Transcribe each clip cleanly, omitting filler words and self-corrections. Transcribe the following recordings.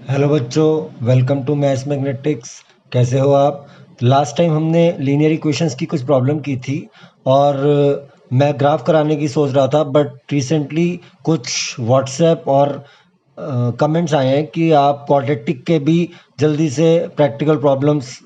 Hello बच्चों, welcome to maths magnetics. कैसे हो आप? लास्ट टाइम हमने लीनियर इक्वेशंस की कुछ प्रॉब्लम की थी और मैं ग्राफ कराने की सोच रहा था, बट रिसेंटली कुछ व्हाट्सएप और कमेंट्स आए हैं कि आप क्वाड्रेटिक के भी जल्दी से प्रैक्टिकल प्रॉब्लम्स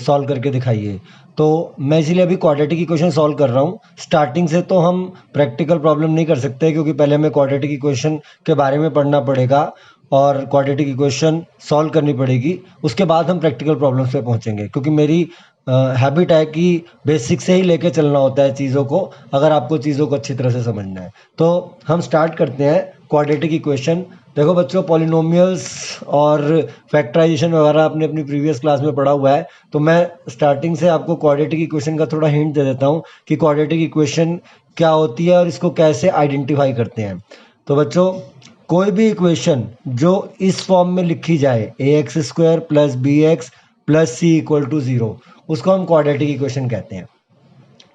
सॉल्व करके दिखाइए। तो मैं इसीलिए अभी क्वाड्रेटिक इक्वेशन सॉल्व कर रहा हूँ। स्टार्टिंग से तो हम प्रैक्टिकल प्रॉब्लम नहीं कर सकते, क्योंकि पहले हमें क्वाड्रेटिक इक्वेशन के बारे में पढ़ना पड़ेगा और क्वाड्रेटिक इक्वेशन सॉल्व करनी पड़ेगी। उसके बाद हम प्रैक्टिकल प्रॉब्लम्स पे पहुंचेंगे, क्योंकि मेरी हैबिट है कि बेसिक से ही लेके चलना होता है चीज़ों को, अगर आपको चीज़ों को अच्छी तरह से समझना है। तो हम स्टार्ट करते हैं क्वाड्रेटिक इक्वेशन। देखो बच्चों, पॉलिनोमियल्स और फैक्टराइजेशन वगैरह आपने अपनी प्रीवियस क्लास में पढ़ा हुआ है, तो मैं स्टार्टिंग से आपको क्वाड्रेटिक इक्वेशन का थोड़ा हिंट दे देता हूँ कि क्वाड्रेटिक इक्वेशन क्या होती है और इसको कैसे आइडेंटिफाई करते हैं। तो बच्चों, कोई भी इक्वेशन जो इस फॉर्म में लिखी जाए, A X square plus B X plus C equal to zero, उसको हम क्वाड्रेटिक इक्वेशन कहते हैं।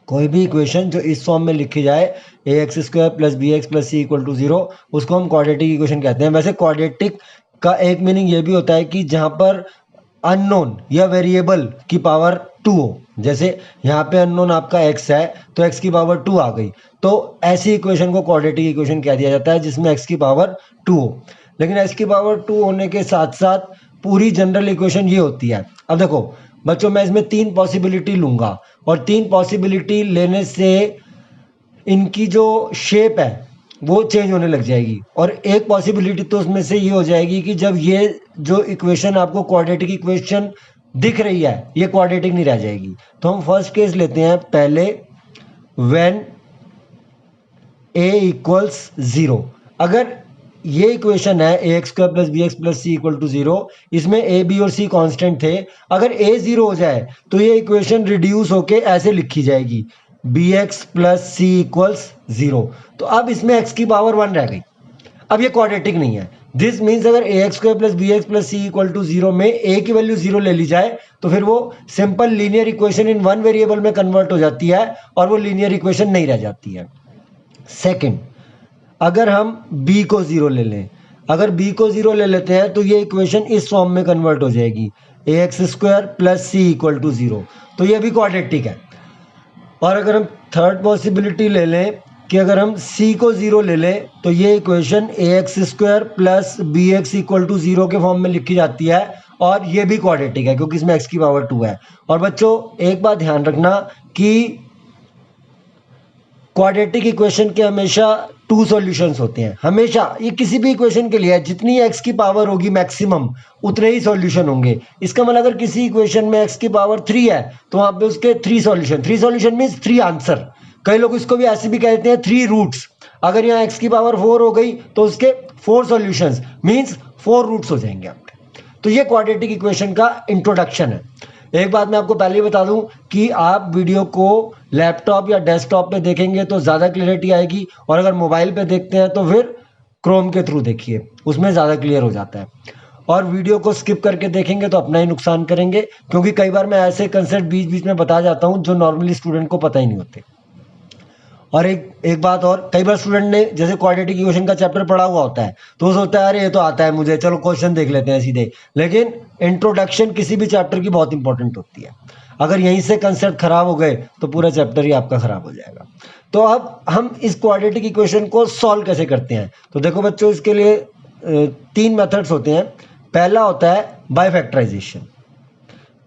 कोई भी इक्वेशन जो इस फॉर्म में लिखी जाए, A X square plus B X plus C equal to zero, उसको हम क्वाड्रेटिक इक्वेशन कहते हैं। वैसे क्वाड्रेटिक का एक मीनिंग ये भी होता है कि जहाँ पर अननोन या वेरिएबल की पावर टू हो। जैसे यहाँ पे अननोन आपका x है, तो x की पावर 2 आ गई, तो ऐसी इक्वेशन को क्वाड्रेटिक इक्वेशन कह दिया जाता है जिसमें x की पावर 2 हो। लेकिन x की पावर 2 होने के साथ साथ पूरी जनरल इक्वेशन ये होती है। अब देखो बच्चों, मैं इसमें 3 पॉसिबिलिटी लूंगा और 3 पॉसिबिलिटी लेने से इनकी जो शेप है वो चेंज होने लग जाएगी। और एक पॉसिबिलिटी तो उसमें से ये हो जाएगी कि जब ये जो इक्वेशन आपको क्वाड्रेटिक इक्वेशन दिख रही है, ये क्वाड्रेटिक नहीं रह जाएगी। तो हम फर्स्ट केस लेते हैं पहले, व्हेन a इक्वल्स ज़ीरो। अगर ये इक्वेशन है A X square plus B X plus C equal to zero, इसमें a b और c कांस्टेंट थे। अगर a ज़ीरो हो जाए तो ये इक्वेशन रिड्यूस होके ऐसे लिखी जाएगी, बी एक्स प्लस सी इक्वल्स ज़ीरो। तो अब इसमें x की पावर 1 रह गई। अब ये क्वाड्रेटिक नहीं है। दिस मीन्स अगर A X square plus B X plus C equal to zero में a की वैल्यू 0 ले ली जाए, तो फिर वो simple linear equation in one variable में कन्वर्ट हो जाती है और वो लीनियर इक्वेशन नहीं रह जाती है। सेकंड, अगर हम b को 0 ले लें, अगर b को 0 ले लेते हैं तो ये इक्वेशन इस फॉर्म में कन्वर्ट हो जाएगी, A X square plus C equal to 0। तो ये भी क्वाड्रेटिक है। और अगर हम थर्ड पॉसिबिलिटी ले लें कि अगर हम c को 0 ले लें तो ये equation A X square plus B X equal to 0 के फॉर्म में लिखी जाती है और ये भी क्वाड्रेटिक है, क्योंकि इसमें x की पावर 2 है। और बच्चों एक बात ध्यान रखना कि क्वाड्रेटिक इक्वेशन के हमेशा 2 सॉल्यूशंस होते हैं। हमेशा, ये किसी भी इक्वेशन के लिए है, जितनी x की पावर होगी मैक्सिमम उतने ही सॉल्यूशन होंगे। इसका मतलब अगर किसी इक्वेशन में x की पावर 3 है तो वहां पे उसके 3 सॉल्यूशन, 3 सॉल्यूशन मींस 3 आंसर। कई लोग इसको भी ऐसे भी कहते हैं 3 रूट्स। अगर यहाँ x की पावर 4 हो गई तो उसके 4 सॉल्यूशंस मींस 4 रूट्स हो जाएंगे आपके। तो ये क्वाड्रेटिक इक्वेशन का इंट्रोडक्शन है। एक बात मैं आपको पहले ही बता दूं कि आप वीडियो को लैपटॉप या डेस्कटॉप पे देखेंगे तो ज़्यादा क्लियरिटी आएगी, और अगर मोबाइल पे देखते हैं तो फिर क्रोम के थ्रू देखिए, उसमें ज़्यादा क्लियर हो जाता है। और वीडियो को स्किप करके देखेंगे तो अपना ही नुकसान करेंगे, क्योंकि कई बार मैं ऐसे कंसेप्ट बीच बीच में बता जाता हूँ जो नॉर्मली स्टूडेंट को पता ही नहीं होते। और एक बात और, कई बार स्टूडेंट ने जैसे क्वाड्रेटिक इक्वेशन का चैप्टर पढ़ा हुआ होता है तो वो सोचता है अरे ये तो आता है मुझे, चलो क्वेश्चन देख लेते हैं सीधे। लेकिन इंट्रोडक्शन किसी भी चैप्टर की बहुत इंपॉर्टेंट होती है। अगर यहीं से कंसेप्ट खराब हो गए तो पूरा चैप्टर ही आपका खराब हो जाएगा। तो अब हम इस क्वाड्रेटिक इक्वेशन को सॉल्व कैसे करते हैं? तो देखो बच्चों, इसके लिए 3 मेथड्स होते हैं। पहला होता है बाय फैक्टराइजेशन,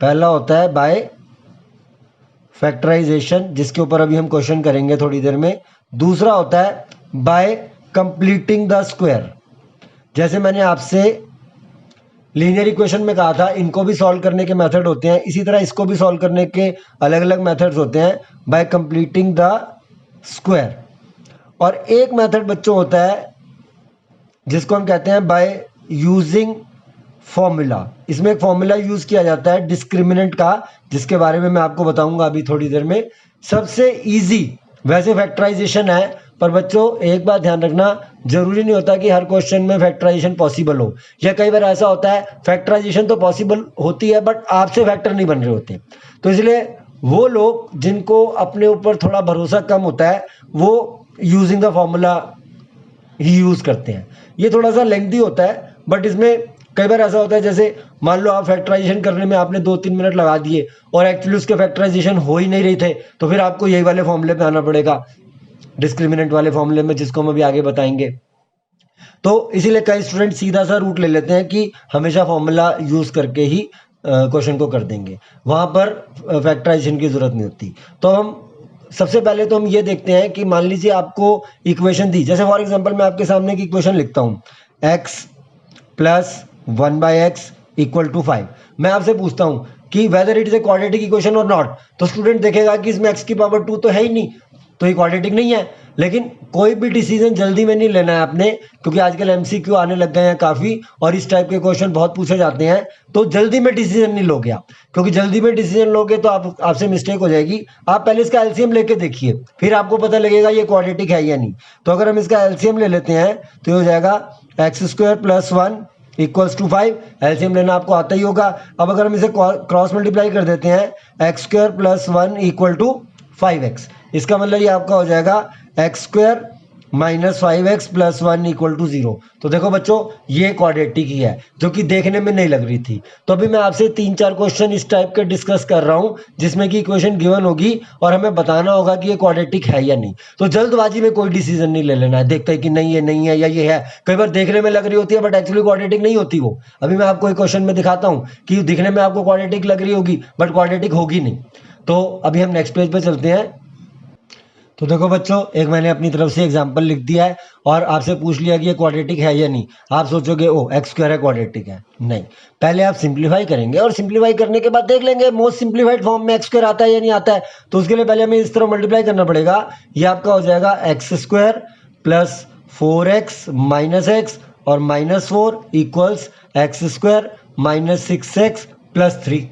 पहला होता है बाय फैक्टराइजेशन, जिसके ऊपर अभी हम क्वेश्चन करेंगे थोड़ी देर में। दूसरा होता है बाय कंप्लीटिंग द स्क्वायर। जैसे मैंने आपसे लीनियर इक्वेशन में कहा था इनको भी सॉल्व करने के मेथड होते हैं, इसी तरह इसको भी सॉल्व करने के अलग अलग मेथड्स होते हैं बाय कंप्लीटिंग द स्क्वायर। और एक मेथड बच्चों होता है जिसको हम कहते हैं बाय यूजिंग फॉर्मूला। इसमें एक फॉर्मूला यूज किया जाता है डिस्क्रिमिनेंट का, जिसके बारे में मैं आपको बताऊंगा अभी थोड़ी देर में। सबसे इजी वैसे फैक्टराइजेशन है, पर बच्चों एक बात ध्यान रखना, जरूरी नहीं होता कि हर क्वेश्चन में फैक्टराइजेशन पॉसिबल हो। या कई बार ऐसा होता है फैक्टराइजेशन तो पॉसिबल होती है बट आपसे फैक्टर नहीं बन रहे होते। तो इसलिए वो लोग जिनको अपने ऊपर थोड़ा भरोसा कम होता है वो using the formula he use करते हैं। ये थोड़ा सा लेंथी होता है बट इसमें कई बार ऐसा होता है जैसे मान लो आप फैक्टराइजेशन करने में आपने 2-3 मिनट लगा दिए और एक्चुअली उसके फैक्टराइजेशन हो ही नहीं रहे थे, तो फिर आपको यही वाले फॉर्मूले पे आना पड़ेगा, डिस्क्रिमिनेंट वाले फॉर्मूले में, जिसको हम अभी आगे बताएंगे। तो इसीलिए कई स्टूडेंट सीधा सा रूट ले लेते हैं कि हमेशा फॉर्मूला यूज करके ही क्वेश्चन को कर देंगे, वहां पर फैक्टराइजेशन की जरूरत नहीं होती। तो हम सबसे पहले तो हम ये देखते हैं कि मान लीजिए आपको इक्वेशन दी, जैसे फॉर एग्जांपल मैं आपके सामने एक इक्वेशन लिखता हूँ, x plus 1/x equal to 5। मैं आपसे पूछता हूँ कि whether it is a quadratic equation और नॉट, तो स्टूडेंट देखेगा कि इसमें x की पावर 2 तो है ही नहीं, तो ये क्वाड्रेटिक नहीं है। लेकिन कोई भी डिसीजन जल्दी में नहीं लेना है आपने, क्योंकि आजकल एमसीक्यू आने लग गए हैं काफी और इस टाइप के क्वेश्चन बहुत पूछे जाते हैं, तो जल्दी में डिसीजन नहीं लोगे आप, क्योंकि जल्दी में डिसीजन लोगे तो आपसे मिस्टेक हो जाएगी। आप पहले इसका एलसीएम लेके देखिए, फिर आपको पता लगेगा ये क्वाड्रेटिक है या नहीं। तो अगर हम इसका एलसीएम ले लेते हैं तो ये हो जाएगा x² + 1 इक्वल्स टू 5। एलसीएम लेना आपको आता ही होगा। अब अगर हम इसे क्रॉस मल्टीप्लाई कर देते हैं, x² + 1 इक्वल टू 5x, इसका मतलब ये आपका हो जाएगा x² - 5x + 1 इक्वल टू 0। तो देखो बच्चों, ये क्वाड्रेटिक ही है, जो कि देखने में नहीं लग रही थी। तो अभी मैं आपसे 3-4 क्वेश्चन इस टाइप के डिस्कस कर रहा हूं, जिसमें कि इक्वेशन गिवन होगी और हमें बताना होगा कि ये क्वाड्रेटिक है या नहीं। तो जल्दबाजी में कोई डिसीजन नहीं ले लेना है, देखते हैं कि नहीं ये नहीं है या ये है। कई बार देखने में लग रही होती है बट एक्चुअली क्वाड्रेटिक नहीं होती वो। अभी मैं आपको एक क्वेश्चन में दिखाता हूँ कि दिखने में आपको क्वाड्रेटिक लग रही होगी बट क्वाड्रेटिक होगी नहीं। तो अभी हम नेक्स्ट पेज पे चलते हैं। तो देखो बच्चों, एक मैंने अपनी तरफ से एग्जांपल लिख दिया है और आपसे पूछ लिया कि ये क्वाड्रेटिक है या नहीं। आप सोचोगे ओ x² है, क्वाड्रेटिक है। नहीं, पहले आप सिंप्लीफाई करेंगे और सिंप्लीफाई करने के बाद देख लेंगे मोस्ट सिंप्लीफाइड फॉर्म में x² आता है या नहीं आता है। तो उसके लिए पहले हमें इस तरह मल्टीप्लाई करना पड़ेगा। ये आपका हो जाएगा x² + 4x - x और -4 इक्वल्स x² - 6x + 3।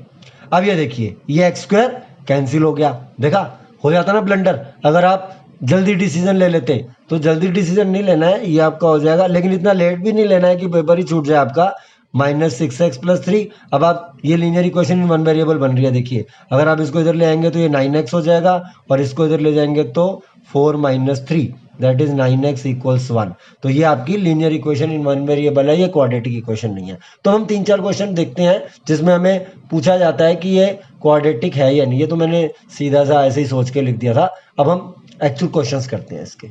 अब ये देखिए, ये x² कैंसिल हो गया। देखा, हो जाता ना ब्लंडर अगर आप जल्दी डिसीजन ले लेते। तो जल्दी डिसीजन नहीं लेना है, ये आपका हो जाएगा, लेकिन इतना लेट भी नहीं लेना है कि पेपर ही छूट जाए आपका। -6x + 3। अब आप ये linear equation in one variable बन रही है। देखिए, अगर आप इसको इधर ले आएंगे तो ये 9x हो जाएगा और इसको इधर ले जाएंगे तो 4 - 3 दैट इज 9x = 1। तो ये आपकी linear equation in one variable है, ये क्वाड्रेटिक इक्वेशन नहीं है। तो हम 3-4 क्वेश्चन देखते हैं जिसमें हमें पूछा जाता है कि ये क्वाड्रेटिक है या नहीं। ये तो मैंने सीधा सा ऐसे ही सोच के लिख दिया था। अब हम एक्चुअल क्वेश्चंस करते हैं इसके।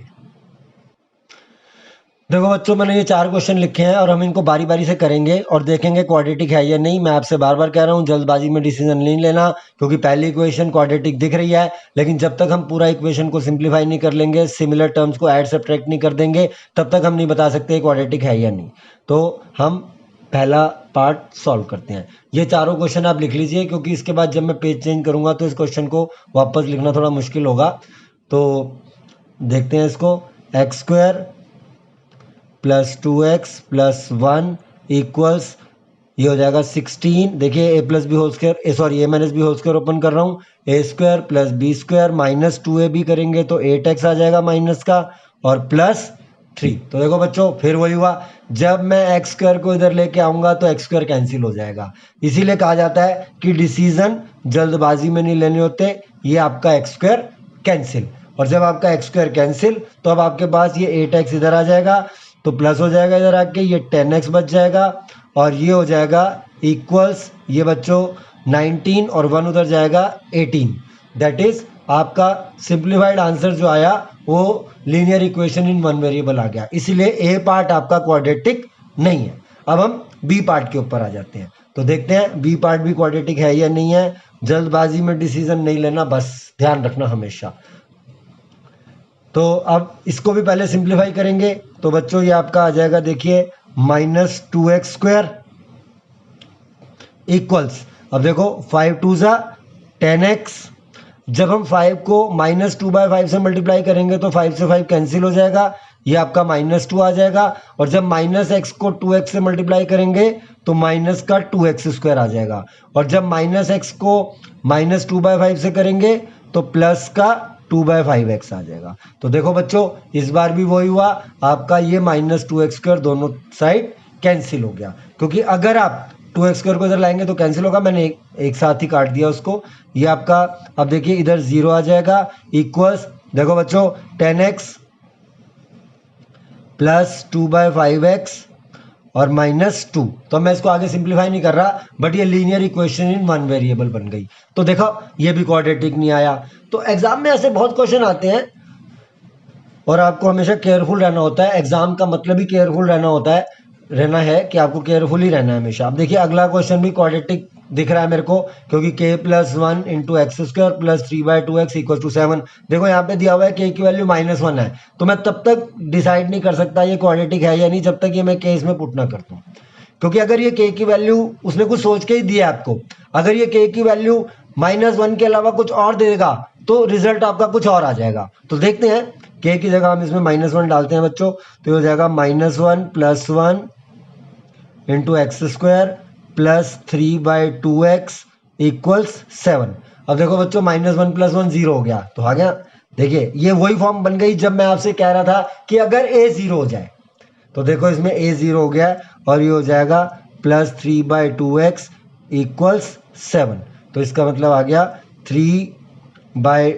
देखो बच्चों, मैंने ये 4 क्वेश्चन लिखे हैं और हम इनको बारी बारी से करेंगे और देखेंगे क्वाड्रेटिक है या नहीं। मैं आपसे बार बार कह रहा हूँ जल्दबाजी में डिसीजन नहीं लेना, क्योंकि पहली इक्वेशन क्वाड्रेटिक दिख रही है, लेकिन जब तक हम पूरा इक्वेशन को सिंप्लीफाई नहीं कर लेंगे, सिमिलर टर्म्स को ऐड सब्ट्रैक्ट नहीं कर देंगे, तब तक हम नहीं बता सकते क्वाड्रेटिक है या नहीं। तो हम पहला पार्ट सॉल्व करते हैं। ये चारों क्वेश्चन आप लिख लीजिए, क्योंकि इसके बाद जब मैं पेज चेंज करूंगा तो इस क्वेश्चन को वापस लिखना थोड़ा मुश्किल होगा। तो देखते हैं इसको। x² + 2x + 1 इक्वल्स, ये हो जाएगा 16। देखिए a + b whole square, sorry a - b whole square open कर रहा हूँ। a² + b² - 2ab करेंगे तो 8x आ जाएगा माइनस का और +3। तो देखो बच्चों, फिर वही हुआ, जब मैं x² को इधर लेके आऊंगा तो x² कैंसिल हो जाएगा। इसीलिए कहा जाता है कि डिसीजन जल्दबाजी में नहीं लेने होते। ये आपका x² कैंसिल, और जब आपका x² कैंसिल तो अब आपके पास ये 8x इधर आ जाएगा, तो प्लस हो जाएगा इधर आके, ये 10x बच जाएगा और ये हो जाएगा इक्वल्स, ये बच्चों 19 और 1 उधर जाएगा 18। दैट इज आपका सिंप्लीफाइड आंसर जो आया वो linear equation in one variable आ गया। इसीलिए ए पार्ट आपका क्वाड्रेटिक नहीं है। अब हम बी पार्ट के ऊपर आ जाते हैं। तो देखते हैं बी पार्ट भी क्वाड्रेटिक है या नहीं है। जल्दबाजी में डिसीजन नहीं लेना, बस ध्यान रखना हमेशा। तो अब इसको भी पहले सिंप्लीफाई करेंगे। तो बच्चों ये आपका आ जाएगा, देखिए -2x² इक्वल्स, अब देखो 5 2 ज़ा 10x। जब हम 5 को -2/5 से मल्टीप्लाई करेंगे तो 5 से 5 कैंसिल हो जाएगा, ये आपका -2 आ जाएगा। और जब -x को 2x से मल्टीप्लाई करेंगे तो माइनस का 2x² आ जाएगा। और जब -x को -2/5 से करेंगे तो प्लस का 2/5x आ जाएगा। तो देखो बच्चों, इस बार भी वही हुआ, आपका ये -2x² दोनों साइड कैंसिल हो गया, क्योंकि अगर आप 2x² को इधर लाएंगे तो कैंसिल होगा। मैंने एक साथ ही काट दिया उसको। ये आपका, अब देखिए इधर 0 आ जाएगा इक्वल्स, देखो बच्चों 10x + 2/5x और -2। तो मैं इसको आगे सिंप्लीफाई नहीं कर रहा, बट ये linear equation in one variable बन गई। तो देखो ये भी क्वाड्रेटिक नहीं आया। तो एग्जाम में ऐसे बहुत क्वेश्चन आते हैं और आपको हमेशा केयरफुल रहना होता है। एग्जाम का मतलब ही केयरफुल रहना है कि आपको केयरफुल ही रहना है हमेशा। अब देखिए अगला क्वेश्चन भी क्वाड्रेटिक दिख रहा है मेरे को, क्योंकि k+1 × x² + 3/2x = 7। देखो यहाँ पे दिया हुआ है k की वैल्यू -1 है, तो मैं तब तक डिसाइड नहीं कर सकता ये क्वाड्रेटिक है या नहीं जब तक ये मैं k इसमें पुट ना कर दूं। क्योंकि अगर ये k की वैल्यू उसने कुछ सोच के ही दिया आपको, अगर ये k की वैल्यू -1 के अलावा कुछ और देगा तो रिजल्ट आपका कुछ और आ जाएगा। तो देखते हैं, k की जगह हम इसमें -1 डालते हैं बच्चों, तो ये हो जाएगा -1 + 1 × x² + 3/2x = 7। अब देखो बच्चों -1 + 1 0 हो गया, तो आ गया। देखिए ये वही फॉर्म बन गई जब मैं आपसे कह रहा था कि अगर a 0 हो जाए, तो देखो इसमें a 0 हो गया और ये हो जाएगा +3/2x = 7। तो इसका मतलब आ गया 3x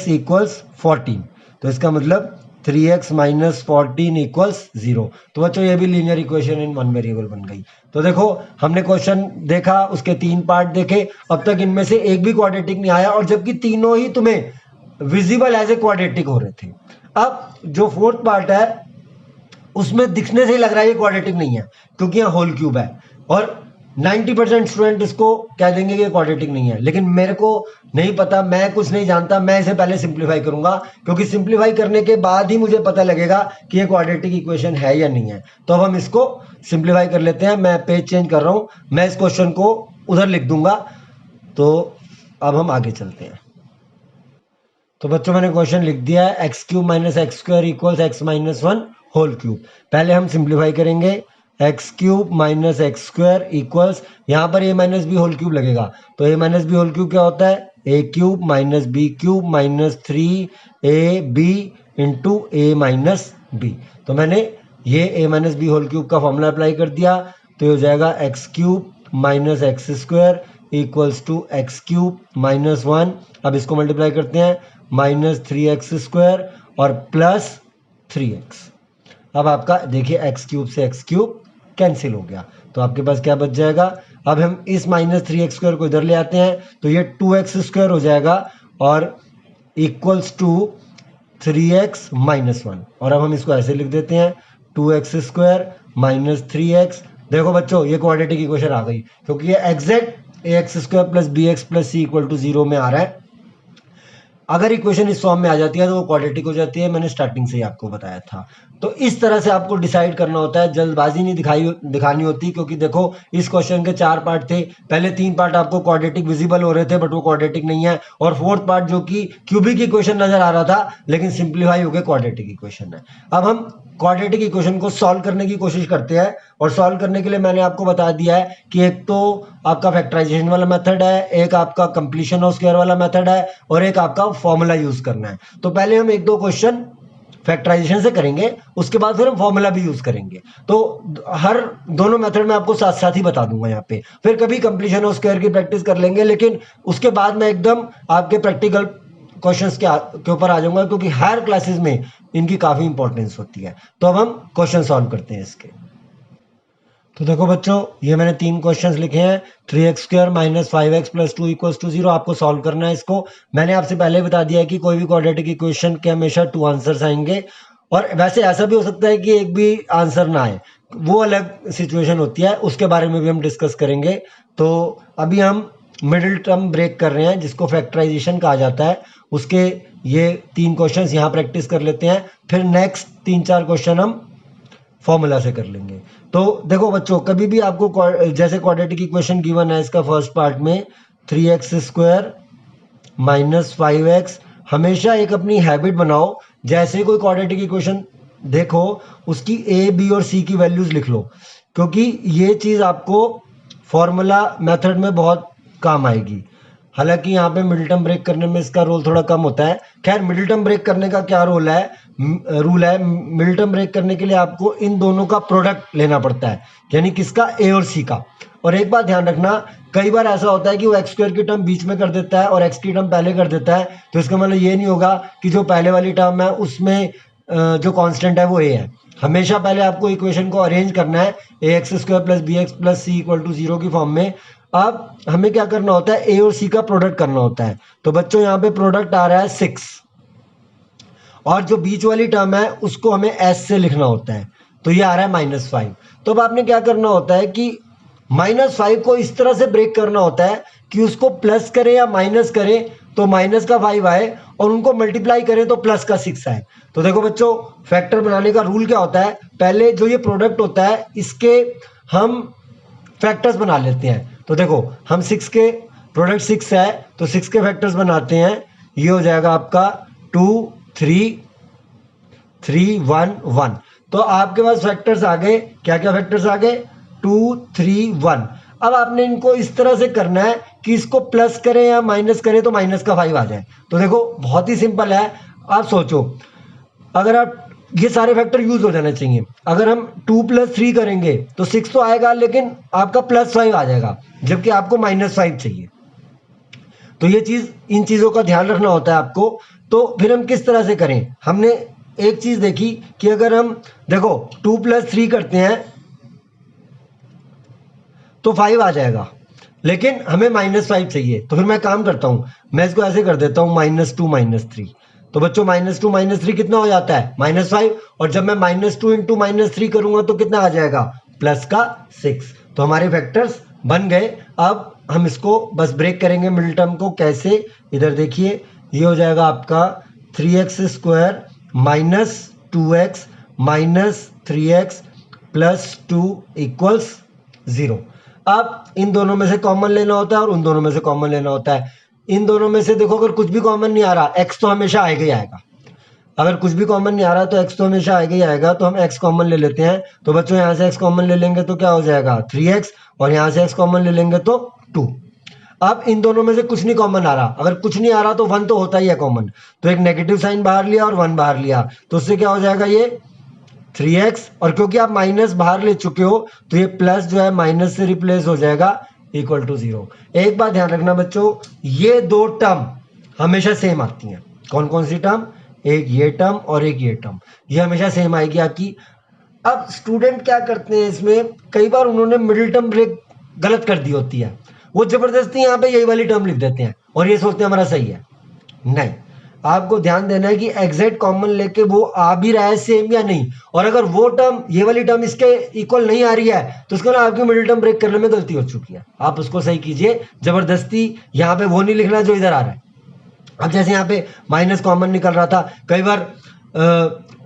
= 14। तो इसका मतलब 3x - 14 = 0। तो बच्चों ये भी linear equation in one variable बन गई। तो देखो हमने क्वेश्चन देखा, उसके 3 पार्ट देखे, अब तक इनमें से एक भी क्वाड्रेटिक नहीं आया, और जबकि तीनों ही तुम्हें विजिबल एज ए क्वाड्रेटिक हो रहे थे। अब जो 4th पार्ट है उसमें दिखने से ही लग रहा है ये क्वाड्रेटिक नहीं है, क्योंकि यहाँ होल क्यूब है, और 90% स्टूडेंट इसको कह देंगे कि क्वाड्रेटिक नहीं है। लेकिन मेरे को नहीं पता, मैं कुछ नहीं जानता, मैं इसे पहले सिंप्लीफाई करूंगा, क्योंकि सिंप्लीफाई करने के बाद ही मुझे पता लगेगा कि ये क्वाड्रेटिक इक्वेशन है या नहीं है। तो अब हम इसको सिंप्लीफाई कर लेते हैं। मैं पेज चेंज कर रहा हूं, मैं इस क्वेश्चन को उधर लिख दूंगा। तो अब हम आगे चलते हैं। तो बच्चों मैंने क्वेश्चन लिख दिया है, x³ - x² = x - 1 whole cube. पहले हम सिंप्लीफाई करेंगे, x³ - x² इक्वल्स, यहाँ पर a - b होल क्यूब लगेगा, तो a - b होल क्यूब क्या होता है, a³ - b³ - 3ab × a - b। तो मैंने ये a - b होल क्यूब का फॉर्मूला अप्लाई कर दिया, तो ये हो जाएगा x³ - x² = x³ - 1। अब इसको मल्टीप्लाई करते हैं, -3x² और +3x। अब आपका देखिए x³ से x³ कैंसिल हो गया, तो आपके पास क्या बच जाएगा। अब हम इस -3x² को इधर ले आते हैं, तो ये 2x² हो जाएगा और = 3x - 1। और अब हम इसको ऐसे लिख देते हैं, 2x² - 3x। देखो बच्चों ये क्वाड्रेटिक इक्वेशन आ गई, क्योंकि ये एग्जैक्ट ax² + bx + c = 0 में आ रहा है। अगर इक्वेशन इस फॉर्म में आ जाती है तो वो क्वाड्रेटिक हो जाती है, मैंने स्टार्टिंग से ही आपको बताया था। तो इस तरह से आपको डिसाइड करना होता है, जल्दबाजी नहीं दिखानी होती, क्योंकि देखो इस क्वेश्चन के 4 पार्ट थे, पहले 3 पार्ट आपको क्वाड्रेटिक विजिबल हो रहे थे बट वो क्वाड्रेटिक नहीं है, और 4th पार्ट जो कि क्यूबिक इक्वेशन नजर आ रहा था लेकिन सिंप्लीफाई होकर क्वाड्रेटिक इक्वेशन है। अब हम क्वाड्रेटिक इक्वेशन को सॉल्व करने की कोशिश करते हैं, और सॉल्व करने के लिए मैंने आपको बता दिया है कि एक तो आपका फैक्टराइजेशन वाला मेथड है, एक आपका कंप्लीशन ऑफ स्क्वायर वाला मेथड है, और एक आपका फॉर्मूला यूज करना है। तो पहले हम 1-2 क्वेश्चन फैक्टराइजेशन से करेंगे, उसके बाद फिर हम फॉर्मूला भी यूज करेंगे। तो हर दोनों मेथड में आपको साथ साथ ही बता दूंगा यहाँ पे, फिर कभी कंप्लीशन ऑफ स्क्वायर की प्रैक्टिस कर लेंगे, लेकिन उसके बाद मैं एकदम आपके प्रैक्टिकल क्वेश्चंस के ऊपर आ जाऊंगा, क्योंकि हर क्लासेस में इनकी काफी इंपॉर्टेंस होती है। तो अब हम क्वेश्चन सॉल्व करते हैं इसके। तो देखो बच्चों ये मैंने 3 क्वेश्चंस लिखे हैं, 3x² - 5x + 2 = 0। आपको सॉल्व करना है इसको। मैंने आपसे पहले बता दिया है कि कोई भी क्वाड्रेटिक इक्वेशन के हमेशा 2 आंसर्स आएंगे, और वैसे ऐसा भी हो सकता है कि एक भी आंसर ना आए, वो अलग सिचुएशन होती है, उसके बारे में भी हम डिस्कस करेंगे। तो अभी हम मिडिल टर्म ब्रेक कर रहे हैं, जिसको फैक्टराइजेशन कहा जाता है, उसके ये 3 क्वेश्चंस यहाँ प्रैक्टिस कर लेते हैं, फिर नेक्स्ट 3-4 क्वेश्चन हम फॉर्मूला से कर लेंगे। तो देखो बच्चों, कभी भी आपको जैसे क्वाड्रेटिक इक्वेशन गिवन है इसका फर्स्ट पार्ट में 3x² - 5x, हमेशा एक अपनी हैबिट बनाओ, जैसे कोई क्वाड्रेटिक इक्वेशन देखो उसकी a, b और c की वैल्यूज लिख लो, क्योंकि ये चीज आपको फॉर्मूला मेथड में बहुत काम आएगी। हालांकि यहाँ पे मिडिल टर्म ब्रेक करने में इसका रोल थोड़ा कम होता है। खैर मिडिल टर्म ब्रेक करने का क्या रूल है, मिडिल टर्म ब्रेक करने के लिए आपको इन दोनों का प्रोडक्ट लेना पड़ता है, यानी किसका, a और c का। और एक बात ध्यान रखना, कई बार ऐसा होता है कि वो x² की टर्म बीच में कर देता है और x की टर्म पहले कर देता है, तो इसका मतलब ये नहीं होगा कि जो पहले वाली टर्म है उसमें जो कांस्टेंट है वो ए है। हमेशा पहले आपको इक्वेशन को अरेंज करना है A X square plus B X plus C equal to 0 की फॉर्म में। अब हमें क्या करना होता है, ए और सी का प्रोडक्ट करना होता है। तो बच्चों यहाँ पे प्रोडक्ट आ रहा है 6 और जो बीच वाली टर्म है उसको हमें एस से लिखना होता है, तो ये आ रहा है -5। तो अब आपने क्या करना होता है कि -5 को इस तरह से ब्रेक करना होता है कि उसको प्लस करें या माइनस करें तो माइनस का 5 आए और उनको मल्टीप्लाई करें तो प्लस का 6 आए। तो देखो बच्चों, फैक्टर बनाने का रूल क्या होता है, पहले जो ये प्रोडक्ट होता है इसके हम फैक्टर्स बना लेते हैं। तो देखो हम 6 के प्रोडक्ट 6 है तो 6 के फैक्टर्स बनाते हैं। ये हो जाएगा आपका 2 3 3 1 1। तो आपके पास फैक्टर्स आ गए, क्या क्या फैक्टर्स आ गए, 2 3 1। अब आपने इनको इस तरह से करना है कि इसको प्लस करें या माइनस करें तो माइनस का 5 आ जाए। तो देखो बहुत ही सिंपल है। आप सोचो, अगर आप ये सारे फैक्टर यूज हो जाने चाहिए। अगर हम 2 + 3 करेंगे तो 6 तो आएगा लेकिन आपका +5 आ जाएगा, जबकि आपको -5 चाहिए। तो ये चीज, इन चीजों का ध्यान रखना होता है आपको। तो फिर हम किस तरह से करें, हमने एक चीज देखी कि अगर हम देखो 2 + 3 करते हैं तो 5 आ जाएगा, लेकिन हमें -5 चाहिए। तो फिर मैं काम करता हूं, मैं इसको ऐसे कर देता हूं -2 - 3। तो बच्चों -2 - 3 कितना हो जाता है, -5। और जब मैं -2 × -3 करूंगा तो कितना आ जाएगा, प्लस का 6। तो हमारे फैक्टर्स बन गए। अब हम इसको बस ब्रेक करेंगे मिडिल टर्म को। कैसे, इधर देखिए, ये हो जाएगा आपका 3x² - 2x - 3x + 2 = 0। अब इन दोनों में से कॉमन लेना होता है और उन दोनों में से कॉमन लेना होता है। इन दोनों में से देखो अगर कुछ भी कॉमन नहीं आ रहा, x तो हमेशा आएगा ही आएगा। अगर कुछ भी कॉमन नहीं आ रहा तो x तो हमेशा आएगा ही आएगा। तो हम x कॉमन ले लेते हैं। तो बच्चों यहाँ से x कॉमन ले लेंगे तो क्या हो जाएगा, 3x, और यहाँ से x कॉमन ले लेंगे तो 2। अब इन दोनों में से कुछ नहीं कॉमन आ रहा। अगर कुछ नहीं आ रहा तो 1 तो होता ही है कॉमन। तो एक नेगेटिव साइन बाहर लिया और 1 बाहर लिया, तो उससे क्या हो जाएगा, ये 3x। और क्योंकि आप माइनस बाहर ले चुके हो तो ये प्लस जो है माइनस से रिप्लेस हो जाएगा =0। एक बात ध्यान रखना बच्चों, ये दो टर्म हमेशा सेम आती हैं। कौन कौन सी टर्म, एक ये टर्म और एक ये टर्म, ये हमेशा सेम आएगी आपकी। अब स्टूडेंट क्या करते हैं, इसमें कई बार उन्होंने मिडिल टर्म ब्रेक गलत कर दी होती है, वो जबरदस्ती यहाँ पे यही वाली टर्म लिख देते हैं और ये सोचते हैं हमारा सही है। नहीं, आपको ध्यान देना है कि एग्जैक्ट कॉमन लेके वो आ भी रहा है सेम या नहीं। और अगर वो टर्म, ये वाली टर्म इसके इक्वल नहीं आ रही है तो उसका ना आपकी मिडिल टर्म ब्रेक करने में गलती हो चुकी है। आप उसको सही कीजिए, जबरदस्ती यहाँ पे वो नहीं लिखना जो इधर आ रहा है। अब जैसे यहाँ पे माइनस कॉमन निकल रहा था, कई बार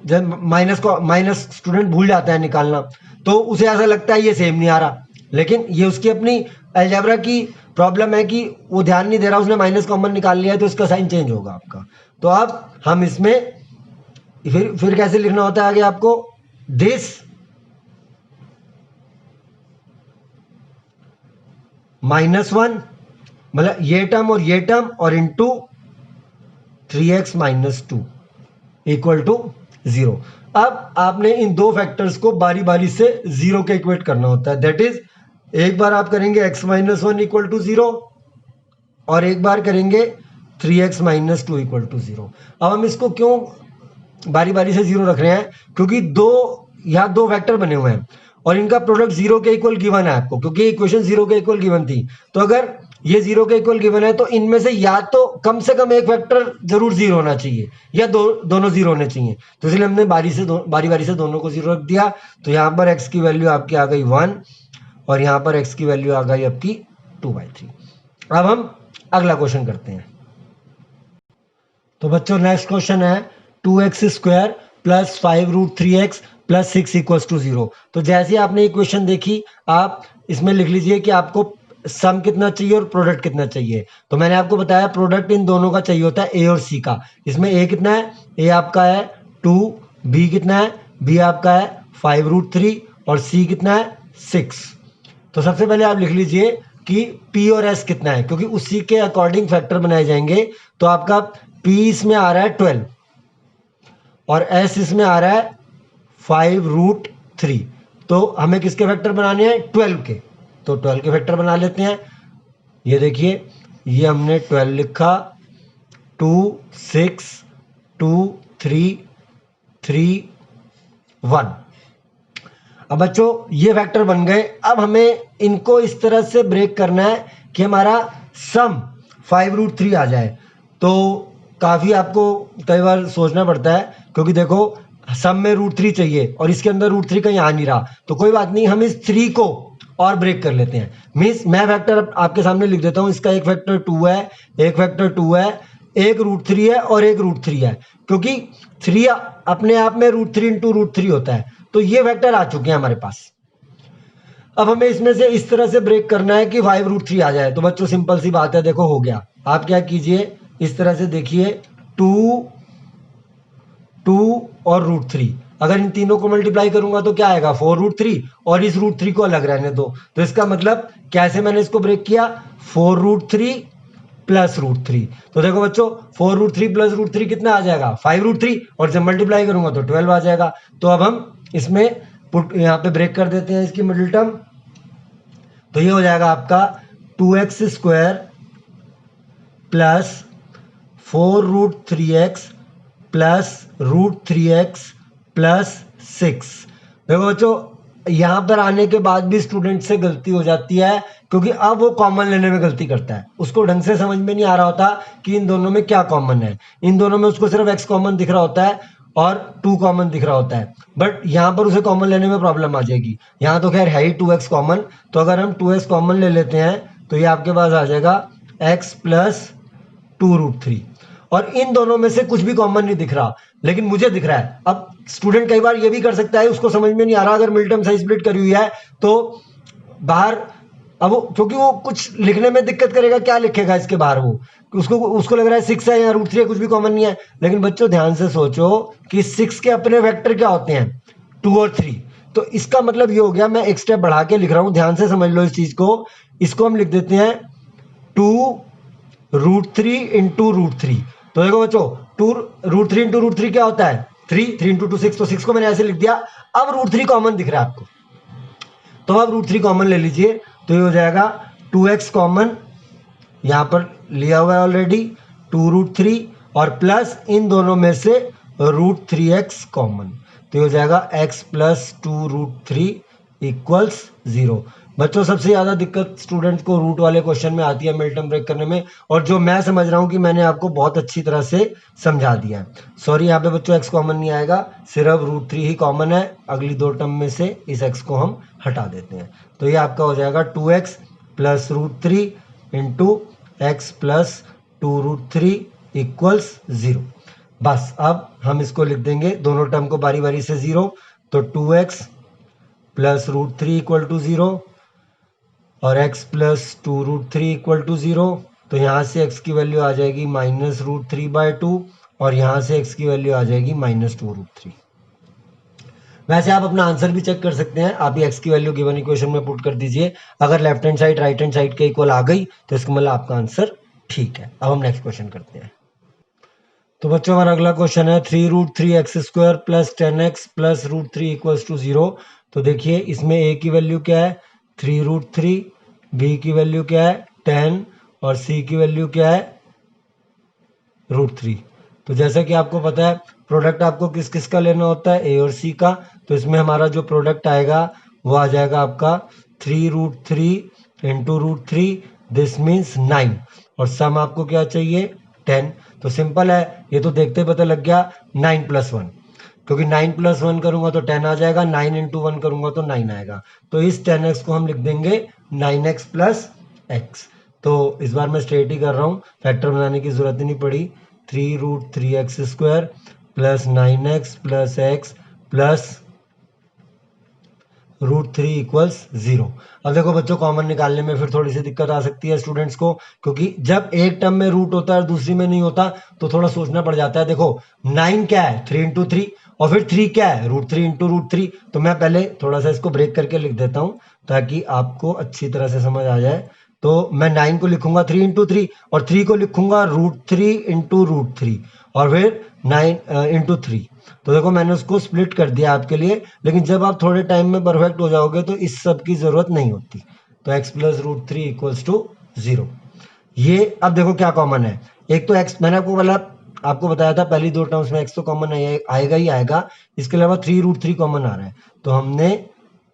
जब माइनस स्टूडेंट भूल जाता है निकालना तो उसे ऐसा लगता है ये सेम नहीं आ रहा, लेकिन ये उसकी अपनी अलजेब्रा की प्रॉब्लम है कि वो ध्यान नहीं दे रहा, उसने माइनस कॉमन निकाल लिया है तो इसका साइन चेंज होगा आपका। तो अब हम इसमें फिर कैसे लिखना होता है आगे आपको, दिस -1, मतलब ये टर्म और ये टर्म, और इनटू 3x - 2 = 0। अब आपने इन दो फैक्टर्स को बारी बारी से 0 के इक्वेट करना होता है। दैट इज, एक बार आप करेंगे x - 1 = 0 और एक बार करेंगे 3x - 2 = 0। अब हम इसको क्यों बारी बारी से 0 रख रहे हैं, क्योंकि यहाँ दो वेक्टर बने हुए हैं और इनका प्रोडक्ट 0 के इक्वल गिवन है आपको, क्योंकि इक्वेशन 0 के इक्वल गिवन थी। तो अगर ये 0 के इक्वल गिवन है तो इनमें से या तो कम से कम एक वेक्टर जरूर 0 होना चाहिए या दोनों 0 होने चाहिए। तो इसलिए हमने बारी बारी से दोनों को 0 रख दिया। तो यहाँ पर x की वैल्यू आपकी आ गई 1 और यहाँ पर x की वैल्यू आ गई आपकी 2/3। अब हम अगला क्वेश्चन करते हैं। तो बच्चों नेक्स्ट क्वेश्चन है 2x² + 5√3x + 6 = 0। तो जैसे आपने इक्वेशन देखी, आप इसमें लिख लीजिए कि आपको सम कितना चाहिए और प्रोडक्ट कितना चाहिए। तो मैंने आपको बताया प्रोडक्ट इन दोनों का चाहिए होता है, ए और सी का। इसमें ए कितना है, ए आपका है 2, बी कितना है, बी आपका है 5√3 और सी कितना है 6। तो सबसे पहले आप लिख लीजिए कि P और S कितना है, क्योंकि उसी के अकॉर्डिंग फैक्टर बनाए जाएंगे। तो आपका P इसमें आ रहा है 12 और S इसमें आ रहा है 5√3। तो हमें किसके फैक्टर बनाने हैं, 12 के। तो 12 के फैक्टर बना लेते हैं। ये देखिए, ये हमने 12 लिखा, 2 6 2 3 3 1। अब बच्चों ये फैक्टर बन गए। अब हमें इनको इस तरह से ब्रेक करना है कि हमारा सम 5√3 आ जाए। तो काफ़ी आपको कई बार सोचना पड़ता है, क्योंकि देखो सम में √3 चाहिए और इसके अंदर √3 कहीं आ नहीं रहा। तो कोई बात नहीं, हम इस 3 को और ब्रेक कर लेते हैं। मीन्स मैं फैक्टर आपके सामने लिख देता हूँ। इसका एक फैक्टर 2 है, एक फैक्टर 2 है, एक √3 है और एक √3 है, क्योंकि 3 अपने आप में √3 इंटू √3 होता है। तो ये वेक्टर आ चुके हैं हमारे पास। अब हमें इसमें से इस तरह से ब्रेक करना है कि 5√3 आ जाए। तो बच्चों सिंपल सी बात है, देखो हो गया। आप क्या कीजिए, इस तरह से देखिए 2 2 और √3, अगर इन तीनों को मल्टीप्लाई करूंगा तो क्या आएगा 4√3, और इस √3 को अलग रहने दो। तो इसका मतलब कैसे मैंने इसको ब्रेक किया, 4√3 प्लस √3। तो देखो बच्चों 4√3 प्लस √3 कितना आ जाएगा 5√3, और जब मल्टीप्लाई करूंगा तो 12 आ जाएगा। तो अब हम इसमें पुट यहाँ पे ब्रेक कर देते हैं इसकी मिडिल टर्म। तो ये हो जाएगा आपका 2x² plus 4√3x plus √3x plus 6। देखो बच्चों यहाँ पर आने के बाद भी स्टूडेंट से गलती हो जाती है, क्योंकि अब वो कॉमन लेने में गलती करता है। उसको ढंग से समझ में नहीं आ रहा होता कि इन दोनों में क्या कॉमन है। इन दोनों में उसको सिर्फ x कॉमन दिख रहा होता है और 2 कॉमन दिख रहा होता है, बट यहाँ पर उसे कॉमन लेने में प्रॉब्लम आ जाएगी। यहाँ तो खैर है ही 2x कॉमन, तो अगर हम 2x कॉमन ले लेते हैं तो ये आपके पास आ जाएगा x प्लस 2√3, और इन दोनों में से कुछ भी कॉमन नहीं दिख रहा, लेकिन मुझे दिख रहा है। अब स्टूडेंट कई बार ये भी कर सकता है, उसको समझ में नहीं आ रहा, अगर मिड टर्म सही स्प्लिट करी हुई है तो बाहर, अब क्योंकि वो कुछ लिखने में दिक्कत करेगा, क्या लिखेगा इसके बाहर, वो उसको लग रहा है 6 है या √3 है, कुछ भी कॉमन नहीं है। लेकिन बच्चों ध्यान से सोचो कि 6 के अपने वेक्टर क्या होते हैं, 2 और 3। तो इसका मतलब ये हो गया, मैं एक स्टेप बढ़ा के लिख रहा हूं, ध्यान से समझ लो इस चीज को। इसको हम लिख देते हैं 2√3 इंटू √3। तो देखो बच्चों 2√3 इंटू √3 क्या होता है 3 इंटू 2 6। तो 6 को मैंने ऐसे लिख दिया। अब √3 कॉमन दिख रहा है आपको, तो अब √3 कॉमन ले लीजिए। तो ये हो जाएगा 2x कॉमन यहां पर लिया हुआ है ऑलरेडी, 2√3 और प्लस इन दोनों में से √3x कॉमन। तो ये हो जाएगा x प्लस 2√3 इक्वल्स 0। बच्चों सबसे ज्यादा दिक्कत स्टूडेंट्स को रूट वाले क्वेश्चन में आती है मिड टर्म ब्रेक करने में, और जो मैं समझ रहा हूं कि मैंने आपको बहुत अच्छी तरह से समझा दिया है। सॉरी यहाँ पे बच्चों x कॉमन नहीं आएगा, सिर्फ √3 ही कॉमन है। अगली दो टर्म में से इस x को हम हटा देते हैं। तो ये आपका हो जाएगा 2x plus √3 into x plus 2√3 equals 0। बस अब हम इसको लिख देंगे दोनों टर्म को बारी बारी से 0। तो 2x प्लस √3 इक्वल टू 0 और x प्लस 2√3 इक्वल टू 0। तो यहाँ से x की वैल्यू आ जाएगी माइनस √3/2 और यहाँ से x की वैल्यू आ जाएगी माइनस 2√3। वैसे आप अपना आंसर भी चेक कर सकते हैं। आप ये x की वैल्यू गिवन इक्वेशन में पुट कर दीजिए। अगर left hand side right hand side के इक्वल आ गई तो इसका मतलब आपका आंसर ठीक है। अब हम नेक्स्ट क्वेश्चन करते हैं। तो बच्चों हमारा अगला क्वेश्चन है 3√3x² plus 10x plus √3 equals to 0। तो देखिए इसमें a की वैल्यू क्या है 3√3, b की वैल्यू क्या है 10 और c की वैल्यू क्या है √3। तो जैसा कि आपको पता है प्रोडक्ट आपको किस किस का लेना होता है, a और c का। तो इसमें हमारा जो प्रोडक्ट आएगा वो आ जाएगा आपका 3√3 इंटू √3, दिस मीन्स 9, और सम आपको क्या चाहिए 10। तो सिंपल है, ये तो देखते पता लग गया 9 + 1, क्योंकि 9 + 1 करूंगा तो 10 आ जाएगा, 9 इंटू 1 करूंगा तो 9 आएगा। तो इस 10x को हम लिख देंगे 9x प्लस x। तो इस बार मैं स्ट्रेट ही कर रहा हूँ, फैक्टर बनाने की जरूरत ही नहीं पड़ी। 3√3x² plus 9x plus x plus √3 equals 0। अब देखो बच्चों कॉमन निकालने में फिर थोड़ी सी दिक्कत आ सकती है स्टूडेंट्स को, क्योंकि जब एक टर्म में रूट होता है और दूसरी में नहीं होता तो थोड़ा सोचना पड़ जाता है। देखो 9 क्या है 3 इंटू 3, और फिर 3 क्या है √3 इंटू √3। तो मैं पहले थोड़ा सा इसको ब्रेक करके लिख देता हूँ ताकि आपको अच्छी तरह से समझ आ जाए। तो मैं 9 को लिखूंगा 3 इंटू 3 और 3 को लिखूंगा √3 इंटू √3 और फिर 9 इंटू 3। तो देखो मैंने उसको स्प्लिट कर दिया आपके लिए, लेकिन जब आप थोड़े टाइम में परफेक्ट हो जाओगे तो इस सब की जरूरत नहीं होती। तो x प्लस √3 इक्वल्स टू 0। ये अब देखो क्या कॉमन है, एक तो x मैंने आपको बोला आपको बताया था पहली दो टर्म्स में एक्स तो कॉमन आएगा ही आएगा, इसके अलावा 3√3 कॉमन आ रहा है, तो हमने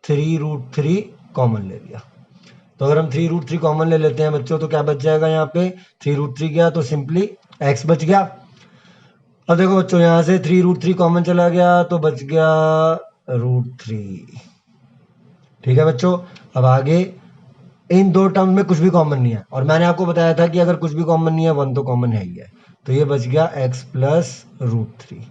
3√3 कॉमन ले लिया। तो अगर हम 3√3 कॉमन ले लेते हैं बच्चों तो क्या बच जाएगा, यहाँ पे 3√3 गया तो सिंपली एक्स बच गया। अब देखो बच्चों यहाँ से 3√3 कॉमन चला गया तो बच गया √3। ठीक है बच्चों, अब आगे इन दो टर्म में कुछ भी कॉमन नहीं है, और मैंने आपको बताया था कि अगर कुछ भी कॉमन नहीं है 1 तो कॉमन है ही है, तो ये बच गया x प्लस √3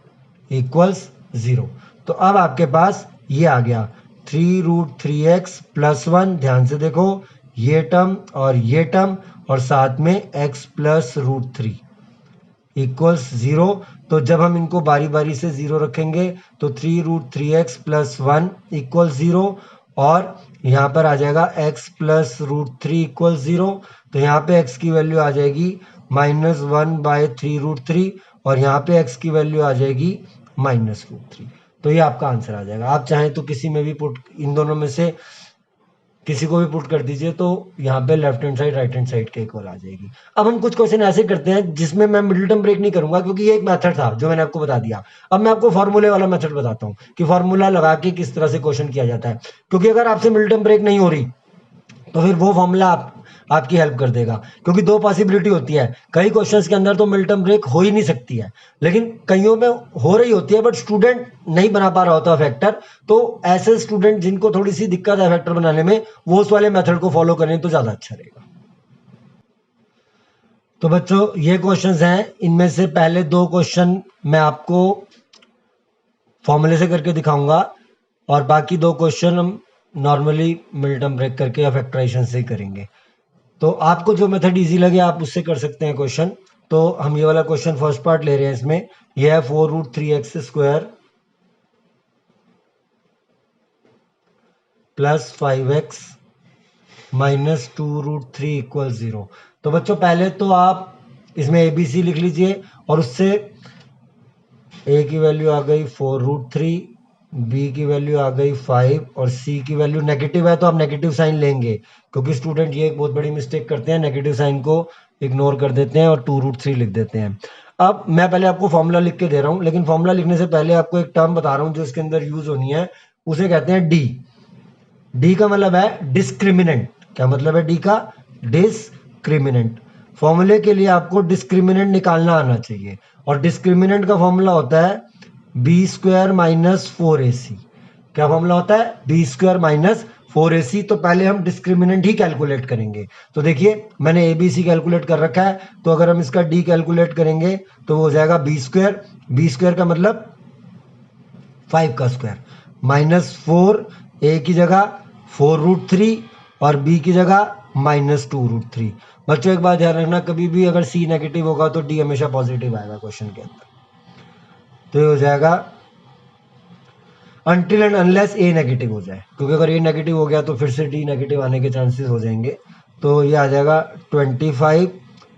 इक्वल्स 0। तो अब आपके पास ये आ गया 3√3x प्लस 1, ध्यान से देखो ये टर्म और ये टर्म, और साथ में x प्लस √3 इक्वल्स 0। तो जब हम इनको बारी बारी से 0 रखेंगे तो 3√3x प्लस 1 इक्वल 0, और यहाँ पर आ जाएगा x प्लस √3 इक्वल 0। तो यहाँ पे x की वैल्यू आ जाएगी -1/3√3, और यहाँ पे x की वैल्यू आ जाएगी -√3। तो ये आपका आंसर आ जाएगा। आप चाहें तो किसी में भी पुट, इन दोनों में से किसी को भी पुट कर दीजिए, तो यहाँ पे left hand side right hand side के इक्वल आ जाएगी। अब हम कुछ क्वेश्चन ऐसे करते हैं जिसमें मैं मिडिल टर्म ब्रेक नहीं करूंगा, क्योंकि ये एक मेथड था जो मैंने आपको बता दिया। अब मैं आपको फॉर्मूले वाला मेथड बताता हूँ कि फॉर्मूला लगा के किस तरह से क्वेश्चन किया जाता है, क्योंकि अगर आपसे मिडिल टर्म ब्रेक नहीं हो रही तो फिर वो फॉर्मूला आपकी हेल्प कर देगा। क्योंकि दो पॉसिबिलिटी होती है, कई क्वेश्चंस के अंदर तो मिड टर्म ब्रेक हो ही नहीं सकती है, लेकिन कईयों में हो रही होती है, बट स्टूडेंट नहीं बना पा रहा होता फैक्टर। तो ऐसे स्टूडेंट जिनको थोड़ी सी दिक्कत है फैक्टर बनाने में, वो उस वाले मेथड को फॉलो करें तो ज्यादा अच्छा रहेगा। तो बच्चों ये क्वेश्चंस हैं, इनमें से पहले दो क्वेश्चन मैं आपको फॉर्मूले से करके दिखाऊंगा, और बाकी दो क्वेश्चन हम नॉर्मली मिड टर्म ब्रेक करके या फैक्टराइजेशन से ही करेंगे। तो आपको जो मेथड इजी लगे आप उससे कर सकते हैं क्वेश्चन। तो हम ये वाला क्वेश्चन फर्स्ट पार्ट ले रहे हैं, इसमें यह है 4√3x² plus 5x minus 2√3 equal 0। तो बच्चों पहले तो आप इसमें ABC लिख लीजिए, और उससे A की वैल्यू आ गई 4√3, B की वैल्यू आ गई 5, और C की वैल्यू नेगेटिव है तो आप नेगेटिव साइन लेंगे, क्योंकि स्टूडेंट ये एक बहुत बड़ी मिस्टेक करते हैं, नेगेटिव साइन को इग्नोर कर देते हैं और 2√3 लिख देते हैं। अब मैं पहले आपको फॉर्मूला लिख के दे रहा हूँ, लेकिन फॉर्मूला लिखने से पहले आपको एक टर्म बता रहा हूँ जो इसके अंदर यूज होनी है, उसे कहते हैं डी। डी का मतलब है डिस्क्रिमिनेंट। क्या मतलब है डी का? डिस्क्रिमिनेंट। फॉर्मूले के लिए आपको डिस्क्रिमिनेंट निकालना आना चाहिए, और डिस्क्रिमिनेंट का फॉर्मूला होता है b² माइनस 4ac। क्या फॉर्मूला होता है? b² minus 4ac। तो पहले हम डिस्क्रिमिनेंट ही कैलकुलेट करेंगे। तो देखिए मैंने abc कैलकुलेट कर रखा है, तो अगर हम इसका d कैलकुलेट करेंगे तो वो हो जाएगा b²। b² का मतलब 5 का स्क्वायर, माइनस 4, a की जगह 4√3 और b की जगह -2√3। बच्चों एक बात ध्यान रखना, कभी भी अगर c नेगेटिव होगा तो d हमेशा पॉजिटिव आएगा क्वेश्चन के अंदर। तो ये हो जाएगा until and unless a negative हो जाए, क्योंकि अगर a नेगेटिव हो गया तो फिर से d नेगेटिव आने के चांसेस हो जाएंगे। तो ये आ जाएगा 25,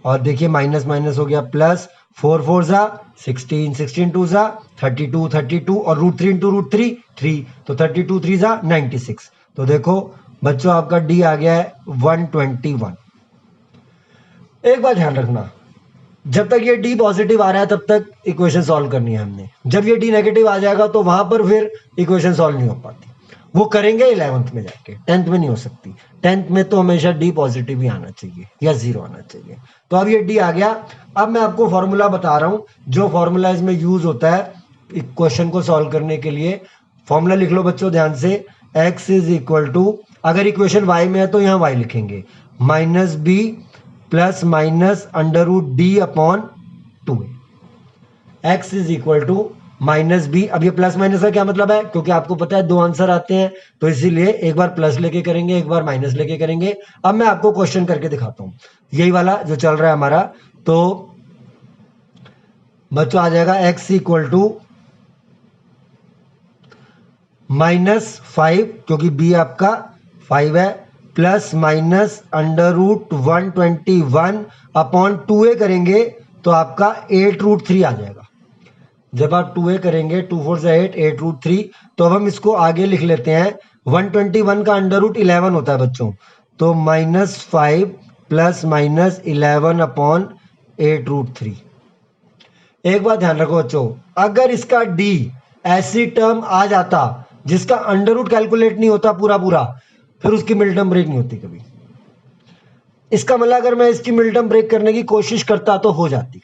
और देखिए माइनस माइनस हो गया प्लस, 4 4 जा 16, 16 2 जा 32, 32 और √3 इंटू √3 3, तो 32 3 जा 96। तो देखो बच्चों आपका d आ गया है 121। एक बात ध्यान रखना, जब तक ये d पॉजिटिव आ रहा है तब तक इक्वेशन सॉल्व करनी है हमने। जब ये d नेगेटिव आ जाएगा तो वहां पर फिर इक्वेशन सॉल्व नहीं हो पाती, वो करेंगे 11th में जाके, 10th में नहीं हो सकती। 10th में तो हमेशा d पॉजिटिव ही आना चाहिए या 0 आना चाहिए। तो अब ये d आ गया। अब मैं आपको फॉर्मूला बता रहा हूं, जो फॉर्मूला इसमें यूज होता है इक्वेशन को सॉल्व करने के लिए। फॉर्मूला लिख लो बच्चों ध्यान से, x इज इक्वल टू, अगर इक्वेशन y में है तो यहाँ y लिखेंगे, -b plus minus √d upon 2a। x is equal to -b। अब ये प्लस माइनस का क्या मतलब है? क्योंकि आपको पता है दो आंसर आते हैं, तो इसीलिए एक बार प्लस लेके करेंगे, एक बार माइनस लेके करेंगे। अब मैं आपको क्वेश्चन करके दिखाता हूं, यही वाला जो चल रहा है हमारा। तो बच्चों आ जाएगा x इक्वल टू -5, क्योंकि b आपका 5 है, प्लस माइनस √121 अपॉन 2a करेंगे तो आपका 8√3 आ जाएगा। जब आप 2a करेंगे 2 4 से 8, 8√3। तो अब हम इसको आगे लिख लेते हैं, 121 का √11 होता है बच्चों, तो -5 प्लस माइनस 11 अपॉन 8√3। एक बात ध्यान रखो बच्चों, अगर इसका डी ऐसी टर्म आ जाता जिसका अंडर रूट कैलकुलेट नहीं होता पूरा पूरा, फिर उसकी मिड टर्म ब्रेक नहीं होती कभी। इसका मतलब अगर मैं इसकी मिड टर्म ब्रेक करने की कोशिश करता तो हो जाती,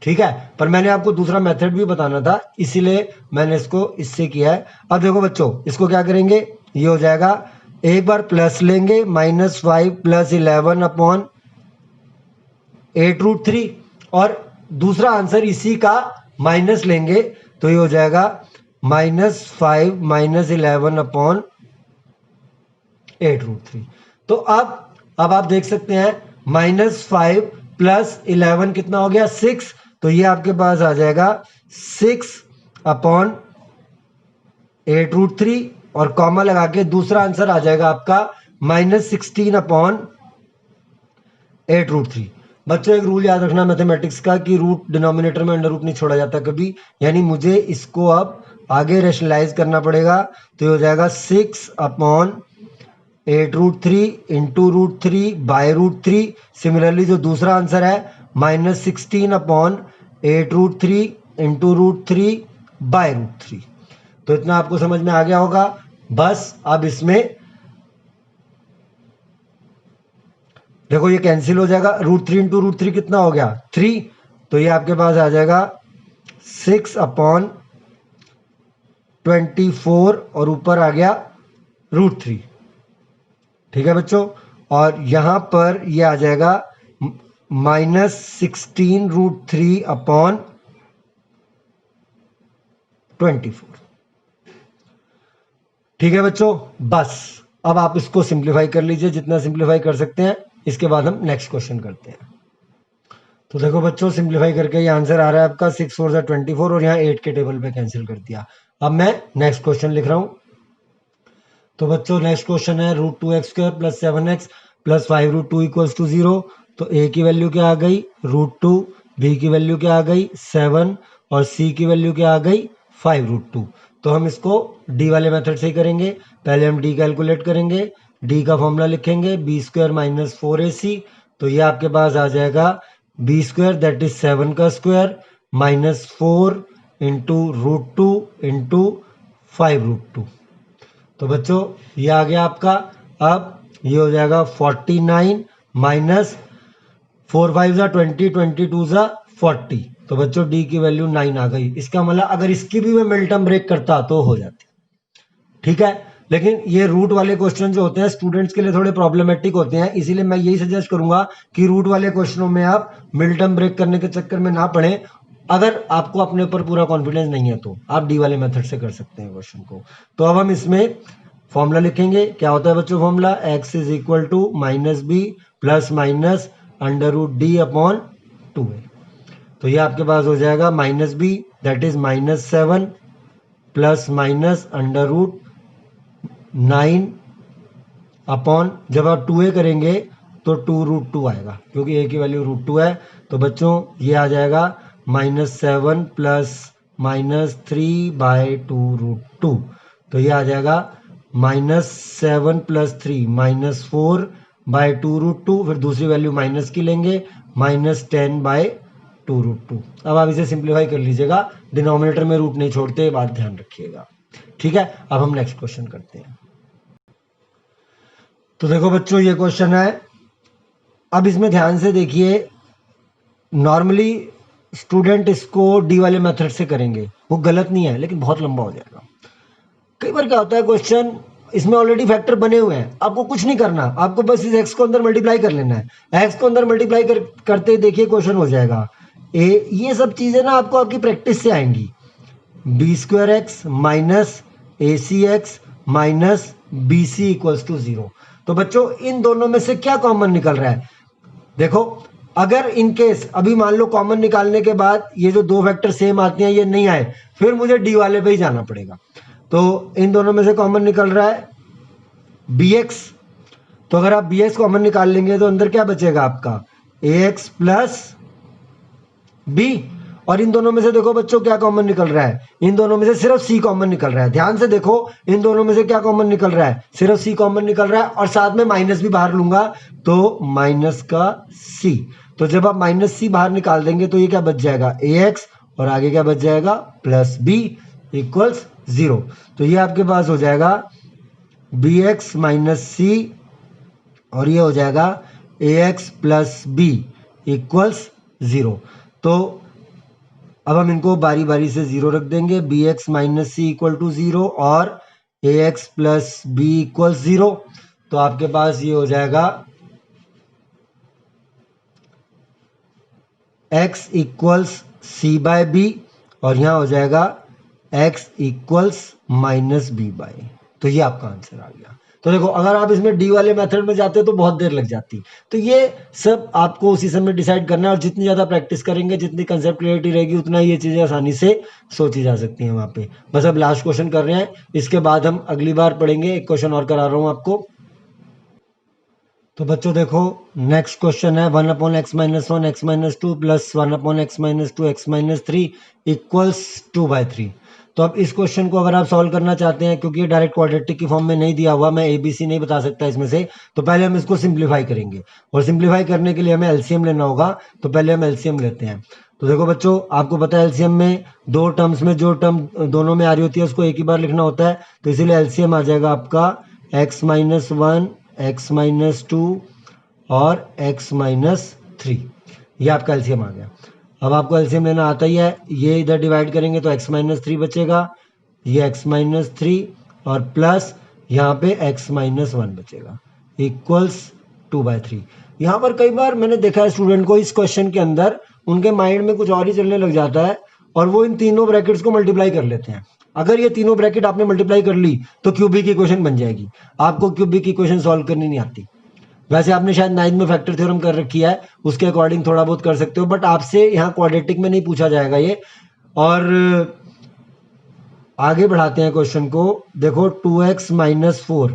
ठीक है, पर मैंने आपको दूसरा मेथड भी बताना था, इसीलिए मैंने इसको इससे किया है। अब देखो बच्चों, इसको क्या करेंगे, ये हो जाएगा, एक बार प्लस लेंगे -5 + 11 अपॉन 8√3, और दूसरा आंसर इसी का माइनस लेंगे, तो ये हो जाएगा -5 - 11 अपॉन 8√3। तो अब आप देख सकते हैं -5 + 11 कितना हो गया, 6, तो ये आपके पास आ जाएगा 6 अपॉन 8√3, और कॉमा लगा के दूसरा आंसर आ जाएगा आपका -16 अपॉन 8√3। बच्चों एक रूल याद रखना मैथमेटिक्स का कि रूट डिनोमिनेटर में अंडर रूट नहीं छोड़ा जाता कभी, यानी मुझे इसको अब आगे रेशनलाइज करना पड़ेगा, तो ये हो जाएगा 6 अपॉन 8√3 इंटू √3 बाय √3। सिमिलरली जो दूसरा आंसर है -16 अपॉन 8√3 इंटू √3 बाय √3। तो इतना आपको समझ में आ गया होगा। बस अब इसमें देखो ये कैंसिल हो जाएगा, √3 इंटू √3 कितना हो गया, 3, तो ये आपके पास आ जाएगा 6 अपॉन 24, और ऊपर आ गया √3, ठीक है बच्चों। और यहां पर ये आ जाएगा -16 √3 अपॉन 24, ठीक है बच्चों। बस अब आप इसको सिंप्लीफाई कर लीजिए जितना सिंप्लीफाई कर सकते हैं, इसके बाद हम नेक्स्ट क्वेश्चन करते हैं। तो देखो बच्चों, सिंप्लीफाई करके ये आंसर आ रहा है आपका 6 4 24, और यहाँ 8 के टेबल पे कैंसिल कर दिया। अब मैं नेक्स्ट क्वेश्चन लिख रहा हूं। तो बच्चों नेक्स्ट क्वेश्चन है √2x² + 7x + 5√2 = 0। तो a की वैल्यू क्या आ गई, √2, b की वैल्यू क्या आ गई, 7, और c की वैल्यू क्या आ गई, 5√2। तो हम इसको d वाले मेथड से ही करेंगे। पहले हम d कैलकुलेट करेंगे, d का फॉर्मूला लिखेंगे b² - 4ac। तो ये आपके पास आ जाएगा b² दैट इज 7 का स्क्वायर -4 इंटू √2 इंटू 5√2। तो बच्चों ये आ गया आपका। अब ये हो जाएगा 49 माइनस 4 5 20 22 40। तो बच्चों डी की वैल्यू 9 आ गई। इसका मतलब अगर इसकी भी मैं मिड टर्म ब्रेक करता तो हो जाती, ठीक है। लेकिन ये रूट वाले क्वेश्चन जो होते हैं स्टूडेंट्स के लिए थोड़े प्रॉब्लमेटिक होते हैं, इसीलिए मैं यही सजेस्ट करूंगा कि रूट वाले क्वेश्चनों में आप मिड टर्म ब्रेक करने के चक्कर में ना पड़े। अगर आपको अपने ऊपर पूरा कॉन्फिडेंस नहीं है तो आप डी वाले मेथड से कर सकते हैं क्वेश्चन को। तो अब हम इसमें फॉर्मूला लिखेंगे। क्या होता है बच्चों formula, x = -b ± √d upon 2a। तो ये आपके पास हो जाएगा -b दैट इज -7 ± √9 अपॉन, जब आप 2a करेंगे तो 2√2 आएगा क्योंकि a की वैल्यू √2 है। तो बच्चों ये आ जाएगा -7 ± 3/2√2। तो ये आ जाएगा -7 + 3 -4/2√2। फिर दूसरी वैल्यू माइनस की लेंगे -10/2√2। अब आप इसे सिंप्लीफाई कर लीजिएगा, डिनोमिनेटर में रूट नहीं छोड़ते, बात ध्यान रखिएगा, ठीक है। अब हम नेक्स्ट क्वेश्चन करते हैं। तो देखो बच्चों ये क्वेश्चन है। अब इसमें ध्यान से देखिए, नॉर्मली स्टूडेंट इसको डी वाले मेथड से करेंगे, वो गलत नहीं है लेकिन बहुत लंबा हो जाएगा। कई बार क्या होता है क्वेश्चन इसमें ऑलरेडी फैक्टर बने हुए हैं, आपको कुछ नहीं करना, आपको बस इस x को अंदर मल्टीप्लाई कर लेना है। x को अंदर मल्टीप्लाई करते देखिए क्वेश्चन हो जाएगा। ये सब चीजें ना आपको आपकी प्रैक्टिस से आएंगी। b²x minus ac(x) minus bc = 0। तो बच्चों इन दोनों में से क्या कॉमन निकल रहा है, देखो अगर इन केस अभी मान लो कॉमन निकालने के बाद ये जो दो वेक्टर सेम आते हैं ये नहीं आए, फिर मुझे डी वाले पे ही जाना पड़ेगा। तो इन दोनों में से कॉमन निकल रहा है bx। तो अगर आप bx कॉमन निकाल लेंगे तो अंदर क्या बचेगा आपका, ax प्लस b। और इन दोनों में से देखो बच्चों क्या कॉमन निकल रहा है, इन दोनों में से सिर्फ c कॉमन निकल रहा है। ध्यान से देखो इन दोनों में से क्या कॉमन निकल रहा है, सिर्फ c कॉमन निकल रहा है, और साथ में माइनस भी बाहर लूंगा तो माइनस का c। तो जब आप माइनस सी बाहर निकाल देंगे तो ये क्या बच जाएगा, ए एक्स, और आगे क्या बच जाएगा, प्लस बी इक्वल्स 0। तो ये आपके पास हो जाएगा बी एक्स माइनस सी, और ये हो जाएगा ए एक्स प्लस बी इक्वल्स 0। तो अब हम इनको बारी बारी से 0 रख देंगे, B X minus C equal to 0 और A X plus B equals 0। तो आपके पास ये हो जाएगा x equals C by B, और यहाँ हो जाएगा x equals minus B by. तो ये आपका आंसर आ गया। तो देखो, अगर आप इसमें डी वाले मेथड में जाते तो बहुत देर लग जाती। तो ये सब आपको उसी समय डिसाइड करना है, और जितनी ज़्यादा प्रैक्टिस करेंगे, जितनी कंसेप्ट क्लियरिटी रहेगी, उतना ये चीज़ें आसानी से सोची जा सकती हैं वहाँ पे। बस अब लास्ट क्वेश्चन कर रहे हैं, इसके बाद हम अगली बार पढ़ेंगे। एक क्वेश्चन और करा रहा हूँ आपको। तो बच्चों देखो, नेक्स्ट क्वेश्चन है 1 upon x minus 1 x minus 2 plus 1 upon x minus 2 x minus 3 equals 2/3। तो अब इस क्वेश्चन को अगर आप सॉल्व करना चाहते हैं, क्योंकि ये डायरेक्ट क्वाड्रेटिक की फॉर्म में नहीं दिया हुआ, मैं एबीसी नहीं बता सकता इसमें से, तो पहले हम इसको सिंप्लीफाई करेंगे, और सिंप्लीफाई करने के लिए हमें एलसीएम लेना होगा। तो पहले हम एलसीएम लेते हैं। तो देखो बच्चों, आपको पता है एलसीएम में दो टर्म्स में जो टर्म दोनों में आ रही होती है उसको एक ही बार लिखना होता है। तो इसीलिए एलसीएम आ जाएगा आपका एक्स माइनस 1 एक्स माइनस 2 और x माइनस 3। ये आपका एलसीएम आ गया। अब आपको एलसीएम लेना आता ही है, ये इधर डिवाइड करेंगे तो x माइनस 3 बचेगा, ये x माइनस 3 और प्लस यहाँ पे x माइनस 1 बचेगा इक्वल्स 2/3। यहाँ पर कई बार मैंने देखा है स्टूडेंट को इस क्वेश्चन के अंदर उनके माइंड में कुछ और ही चलने लग जाता है, और वो इन तीनों ब्रैकेट्स को मल्टीप्लाई कर लेते हैं। अगर ये तीनों ब्रैकेट आपने मल्टीप्लाई कर ली तो क्यूबिक इक्वेशन बन जाएगी। आपको क्यूबिक इक्वेशन सॉल्व करनी नहीं आती। वैसे आपने शायद 9th में फैक्टर थ्योरम कर रखी है, उसके अकॉर्डिंग थोड़ा बहुत कर सकते हो, बट आपसे यहाँ क्वाड्रेटिक में नहीं पूछा जाएगा ये। और आगे बढ़ाते हैं क्वेश्चन को। देखो 2x minus 4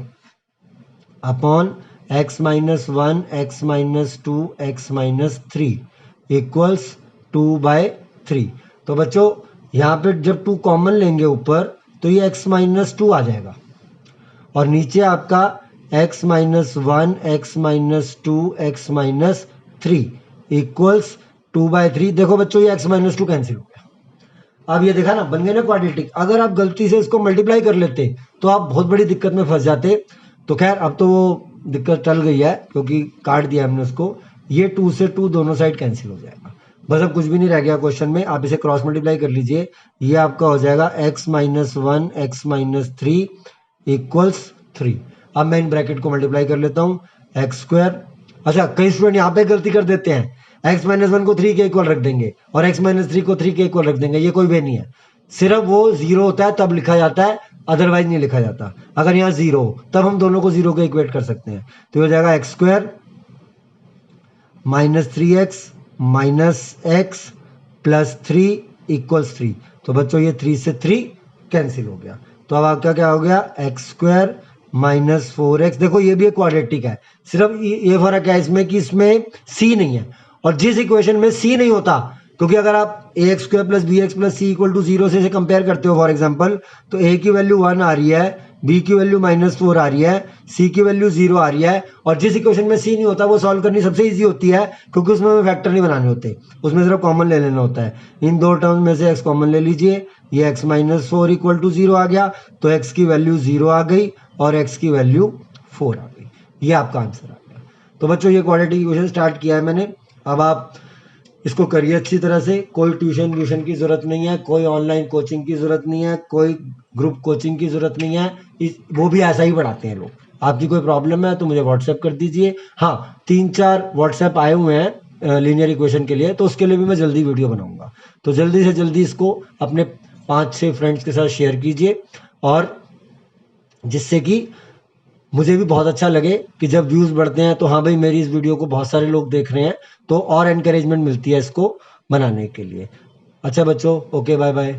upon x minus 1 x minus 2 x minus 3 equals 2/3। तो बच्चों यहाँ पे जब 2 कॉमन लेंगे ऊपर तो ये x माइनस 2 आ जाएगा, और नीचे आपका x minus 1 x minus 2 x minus 3 equals 2/3। देखो बच्चों, ये x माइनस 2 कैंसिल हो गया। अब ये देखा ना, बन गया ना क्वाड्रेटिक। अगर आप गलती से इसको मल्टीप्लाई कर लेते तो आप बहुत बड़ी दिक्कत में फंस जाते। तो खैर, अब तो वो दिक्कत टल गई है क्योंकि काट दिया हमने उसको। ये 2 से 2 दोनों साइड कैंसिल हो जाएगा। बस अब कुछ भी नहीं रह गया क्वेश्चन में, आप इसे क्रॉस मल्टीप्लाई कर लीजिए। ये आपका हो जाएगा x minus 1 x minus 3 equals 3। अब मैं इन ब्रैकेट को मल्टीप्लाई कर लेता हूँ, एक्स स्क्वायर। अच्छा, कई स्टूडेंट यहाँ पे गलती कर देते हैं, x माइनस 1 को 3 के इक्वल रख देंगे और x माइनस 3 को 3 के इक्वल रख देंगे। ये कोई वे नहीं है, सिर्फ वो 0 होता है तब लिखा जाता है, अदरवाइज नहीं लिखा जाता। अगर यहाँ 0 हो तब हम दोनों को 0 के इक्वेट कर सकते हैं। तो हो जाएगा x square minus 3x minus x plus 3 equals 3। तो बच्चों ये 3 से 3 कैंसिल हो गया। तो अब आपका क्या हो गया, एक्स स्क्वायर माइनस 4x। देखो ये भी एक क्वाड्रेटिक है, सिर्फ ये फर्क है इसमें कि इसमें c नहीं है, और जिस इक्वेशन में c नहीं होता, क्योंकि अगर आप A X square plus B X plus C equal to 0 से कंपेयर करते हो फॉर एग्जांपल, तो a की वैल्यू 1 आ रही है, b की वैल्यू -4 आ रही है, c की वैल्यू 0 आ रही है, और जिस इक्वेशन में c नहीं होता वो सॉल्व करनी सबसे इजी होती है, क्योंकि उसमें हमें फैक्टर नहीं बनाने होते, उसमें सिर्फ कॉमन ले लेना होता है। इन दो टर्म्स में से x कॉमन ले लीजिए, ये x माइनस 4 इक्वल टू 0 आ गया, तो x की वैल्यू 0 आ गई और x की वैल्यू 4 आ गई। ये आपका आंसर आ गया। तो बच्चों ये क्वाड्रेटिक इक्वेशन स्टार्ट किया है मैंने, अब आप इसको करिए अच्छी तरह से। कोई ट्यूशन की ज़रूरत नहीं है, कोई ऑनलाइन कोचिंग की ज़रूरत नहीं है, कोई ग्रुप कोचिंग की ज़रूरत नहीं है, वो भी ऐसा ही पढ़ाते हैं लोग। आपकी कोई प्रॉब्लम है तो मुझे व्हाट्सएप कर दीजिए। हाँ, 3-4 व्हाट्सएप आए हुए हैं लीनियर इक्वेशन के लिए, तो उसके लिए भी मैं जल्दी वीडियो बनाऊंगा। तो जल्दी से जल्दी इसको अपने 5-6 फ्रेंड्स के साथ शेयर कीजिए, और जिससे कि मुझे भी बहुत अच्छा लगे कि जब व्यूज़ बढ़ते हैं तो हाँ भाई मेरी इस वीडियो को बहुत सारे लोग देख रहे हैं, तो और एनकरेजमेंट मिलती है इसको बनाने के लिए। अच्छा बच्चों, ओके, बाय बाय।